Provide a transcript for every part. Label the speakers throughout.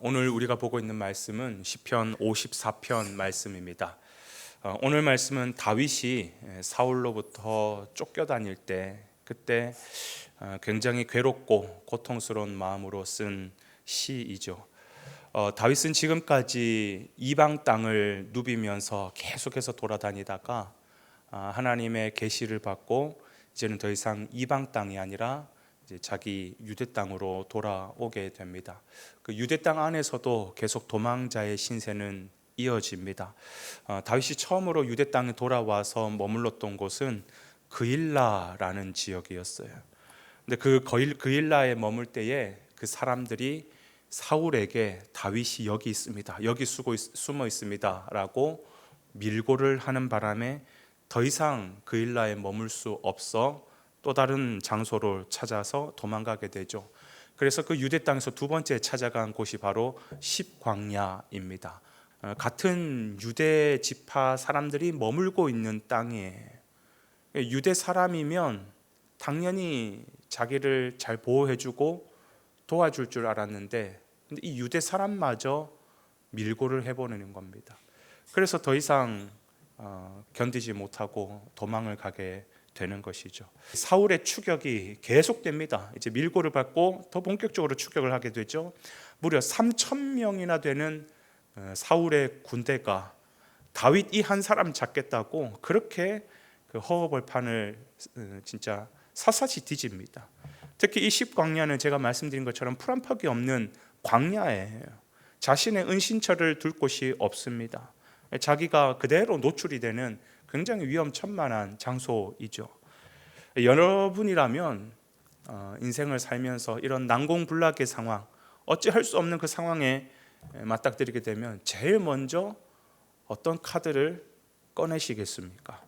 Speaker 1: 오늘 우리가 보고 있는 말씀은 시편 54편 말씀입니다. 오늘 말씀은 다윗이 사울로부터 쫓겨다닐 때 그때 굉장히 괴롭고 고통스러운 마음으로 쓴 시이죠. 다윗은 지금까지 이방 땅을 누비면서 계속해서 돌아다니다가 하나님의 계시를 받고 이제는 더 이상 이방 땅이 아니라 이제 자기 유대 땅으로 돌아오게 됩니다. 그 유대 땅 안에서도 계속 도망자의 신세는 이어집니다. 다윗이 처음으로 유대 땅에 돌아와서 머물렀던 곳은 그일라라는 지역이었어요. 근데 그 그일라에 머물 때에 그 사람들이 사울에게 다윗이 여기 있습니다, 여기 숨어 있습니다라고 밀고를 하는 바람에 더 이상 그일라에 머물 수 없어 또 다른 장소를 찾아서 도망가게 되죠. 그래서 그 유대 땅에서 두 번째 찾아간 곳이 바로 십광야입니다. 같은 유대 지파 사람들이 머물고 있는 땅이에요. 유대 사람이면 당연히 자기를 잘 보호해주고 도와줄 줄 알았는데 근데 이 유대 사람마저 밀고를 해보는 겁니다. 그래서 더 이상 견디지 못하고 도망을 가게 되는 것이죠. 사울의 추격이 계속됩니다. 이제 밀고를 받고 더 본격적으로 추격을 하게 되죠. 무려 3,000명이나 되는 사울의 군대가 다윗 이 한 사람 잡겠다고 그렇게 그 허허벌판을 진짜 샅샅이 뒤집니다. 특히 이 십광야는 제가 말씀드린 것처럼 풀 한 퍽이 없는 광야예요. 자신의 은신처를 둘 곳이 없습니다. 자기가 그대로 노출이 되는 굉장히 위험천만한 장소이죠. 여러분이라면 인생을 살면서 이런 난공불락의 상황, 어찌할 수 없는 그 상황에 맞닥뜨리게 되면 제일 먼저 어떤 카드를 꺼내시겠습니까?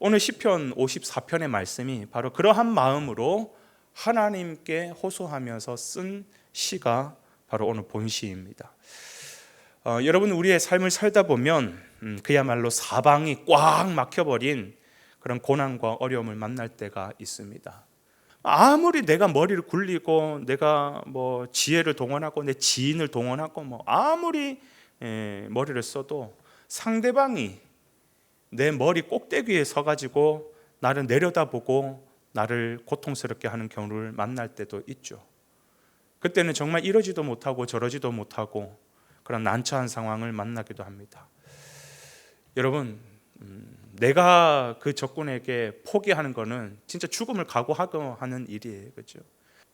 Speaker 1: 오늘 시편 54편의 말씀이 바로 그러한 마음으로 하나님께 호소하면서 쓴 시가 바로 오늘 본시입니다. 여러분, 우리의 삶을 살다 보면 그야말로 사방이 꽉 막혀버린 그런 고난과 어려움을 만날 때가 있습니다. 아무리 내가 머리를 굴리고 내가 뭐 지혜를 동원하고 내 지인을 동원하고 뭐 아무리 머리를 써도 상대방이 내 머리 꼭대기에 서가지고 나를 내려다보고 나를 고통스럽게 하는 경우를 만날 때도 있죠. 그때는 정말 이러지도 못하고 저러지도 못하고 그런 난처한 상황을 만나기도 합니다. 여러분, 내가 그 적군에게 포기하는 것은 진짜 죽음을 각오하고 하는 일이에요. 그렇죠?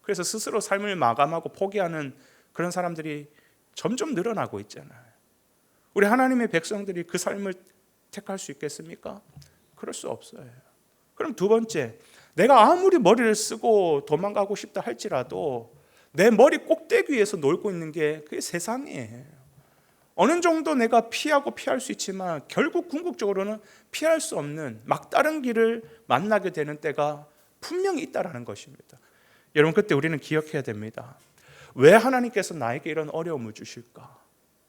Speaker 1: 그래서 스스로 삶을 마감하고 포기하는 그런 사람들이 점점 늘어나고 있잖아요. 우리 하나님의 백성들이 그 삶을 택할 수 있겠습니까? 그럴 수 없어요. 그럼 두 번째, 내가 아무리 머리를 쓰고 도망가고 싶다 할지라도 내 머리 꼭대기에서 놀고 있는 게 그게 세상이에요. 어느 정도 내가 피할 수 있지만 결국 궁극적으로는 피할 수 없는 막다른 길을 만나게 되는 때가 분명히 있다라는 것입니다. 여러분, 그때 우리는 기억해야 됩니다. 왜 하나님께서 나에게 이런 어려움을 주실까?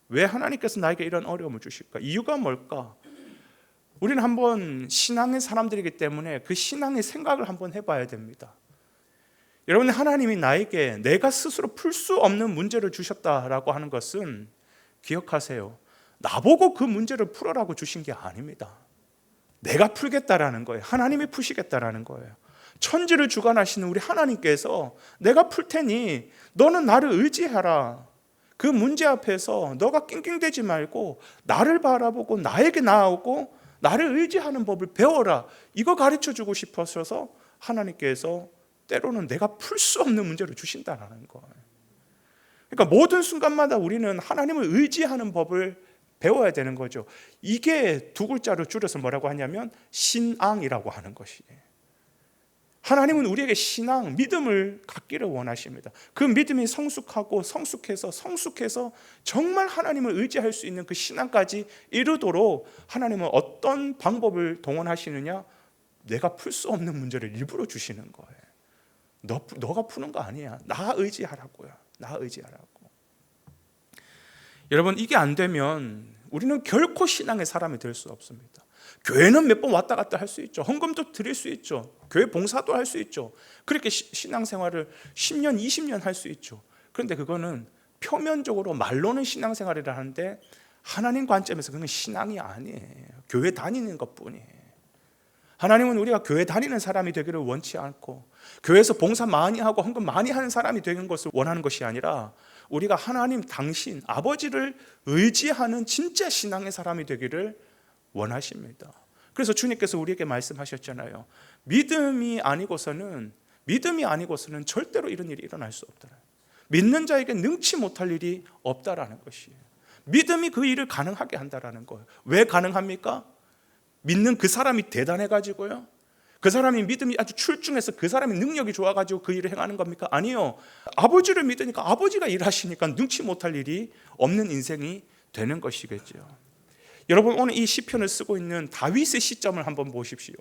Speaker 1: 왜 하나님께서 나에게 이런 어려움을 주실까? 이유가 뭘까? 우리는 한번 신앙의 사람들이기 때문에 그 신앙의 생각을 한번 해봐야 됩니다. 여러분, 하나님이 나에게 내가 스스로 풀 수 없는 문제를 주셨다라고 하는 것은 기억하세요. 나보고 그 문제를 풀어라고 주신 게 아닙니다. 내가 풀겠다라는 거예요. 하나님이 푸시겠다라는 거예요. 천지를 주관하시는 우리 하나님께서 내가 풀 테니 너는 나를 의지하라. 그 문제 앞에서 너가 낑낑대지 말고 나를 바라보고 나에게 나아오고 나를 의지하는 법을 배워라. 이거 가르쳐주고 싶으셔서 하나님께서 때로는 내가 풀 수 없는 문제를 주신다는 거예요. 그러니까 모든 순간마다 우리는 하나님을 의지하는 법을 배워야 되는 거죠. 이게 두 글자로 줄여서 뭐라고 하냐면 신앙이라고 하는 것이에요. 하나님은 우리에게 신앙, 믿음을 갖기를 원하십니다. 그 믿음이 성숙해서 정말 하나님을 의지할 수 있는 그 신앙까지 이루도록 하나님은 어떤 방법을 동원하시느냐? 내가 풀 수 없는 문제를 일부러 주시는 거예요. 너가 푸는 거 아니야. 나 의지하라고요. 나 의지하라고. 여러분, 이게 안 되면 우리는 결코 신앙의 사람이 될 수 없습니다. 교회는 몇 번 왔다 갔다 할 수 있죠. 헌금도 드릴 수 있죠. 교회 봉사도 할 수 있죠. 그렇게 신앙생활을 10년, 20년 할 수 있죠. 그런데 그거는 표면적으로 말로는 신앙생활이라 하는데 하나님 관점에서 그건 신앙이 아니에요. 교회 다니는 것뿐이에요. 하나님은 우리가 교회 다니는 사람이 되기를 원치 않고 교회에서 봉사 많이 하고 헌금 많이 하는 사람이 되는 것을 원하는 것이 아니라 우리가 하나님 당신 아버지를 의지하는 진짜 신앙의 사람이 되기를 원하십니다. 그래서 주님께서 우리에게 말씀하셨잖아요. 믿음이 아니고서는 절대로 이런 일이 일어날 수 없다. 믿는 자에게 능치 못할 일이 없다라는 것이에요. 믿음이 그 일을 가능하게 한다라는 거예요. 왜 가능합니까? 믿는 그 사람이 대단해가지고요? 그 사람이 믿음이 아주 출중해서 그 사람이 능력이 좋아가지고 그 일을 행하는 겁니까? 아니요. 아버지를 믿으니까 아버지가 일하시니까 능치 못할 일이 없는 인생이 되는 것이겠죠. 여러분, 오늘 이 시편을 쓰고 있는 다윗의 시점을 한번 보십시오.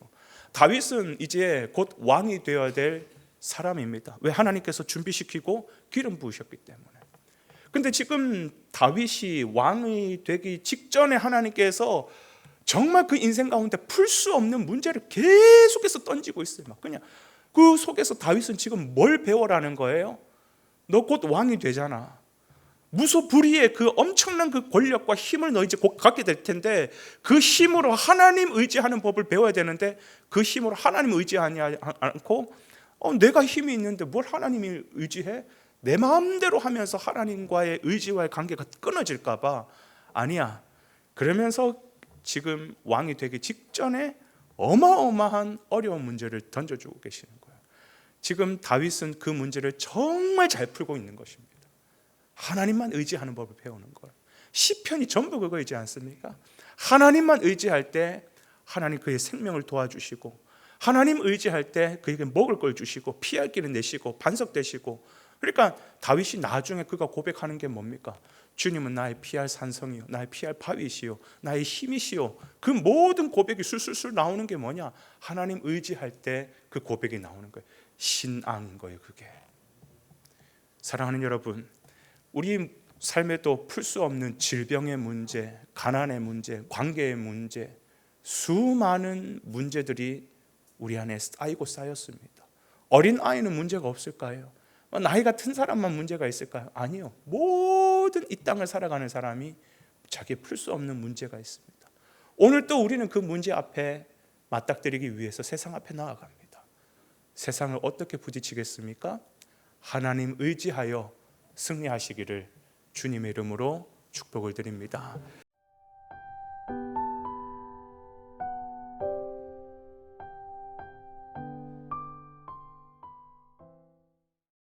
Speaker 1: 다윗은 이제 곧 왕이 되어야 될 사람입니다. 왜? 하나님께서 준비시키고 기름 부으셨기 때문에. 근데 지금 다윗이 왕이 되기 직전에 하나님께서 정말 그 인생 가운데 풀 수 없는 문제를 계속해서 던지고 있어요. 막 그냥 그 속에서 다윗은 지금 뭘 배워라는 거예요? 너 곧 왕이 되잖아. 무소불위의 그 엄청난 그 권력과 힘을 너 이제 곧 갖게 될 텐데 그 힘으로 하나님 의지하는 법을 배워야 되는데 그 힘으로 하나님 의지하지 않고 내가 힘이 있는데 뭘 하나님이 의지해? 내 마음대로 하면서 하나님과의 의지와의 관계가 끊어질까 봐. 아니야. 그러면서 지금 왕이 되기 직전에 어마어마한 어려운 문제를 던져주고 계시는 거예요. 지금 다윗은 그 문제를 정말 잘 풀고 있는 것입니다. 하나님만 의지하는 법을 배우는 거예요. 시편이 전부 그거이지 않습니까? 하나님만 의지할 때 하나님 그의 생명을 도와주시고, 하나님 의지할 때 그에게 먹을 걸 주시고 피할 길을 내시고 반석되시고. 그러니까 다윗이 나중에 그가 고백하는 게 뭡니까? 주님은 나의 피할 산성이요, 나의 피할 바위시요, 나의 힘이시요. 그 모든 고백이 술술술 나오는 게 뭐냐? 하나님 의지할 때 그 고백이 나오는 거예요. 신앙인 거예요. 그게. 사랑하는 여러분, 우리 삶에도 풀 수 없는 질병의 문제, 가난의 문제, 관계의 문제, 수많은 문제들이 우리 안에 쌓이고 쌓였습니다. 어린 아이는 문제가 없을까요? 나이 같은 사람만 문제가 있을까요? 아니요. 모든 이 땅을 살아가는 사람이 자기 풀 수 없는 문제가 있습니다. 오늘 또 우리는 그 문제 앞에 맞닥뜨리기 위해서 세상 앞에 나아갑니다. 세상을 어떻게 부딪히겠습니까? 하나님 의지하여 승리하시기를 주님의 이름으로 축복을 드립니다.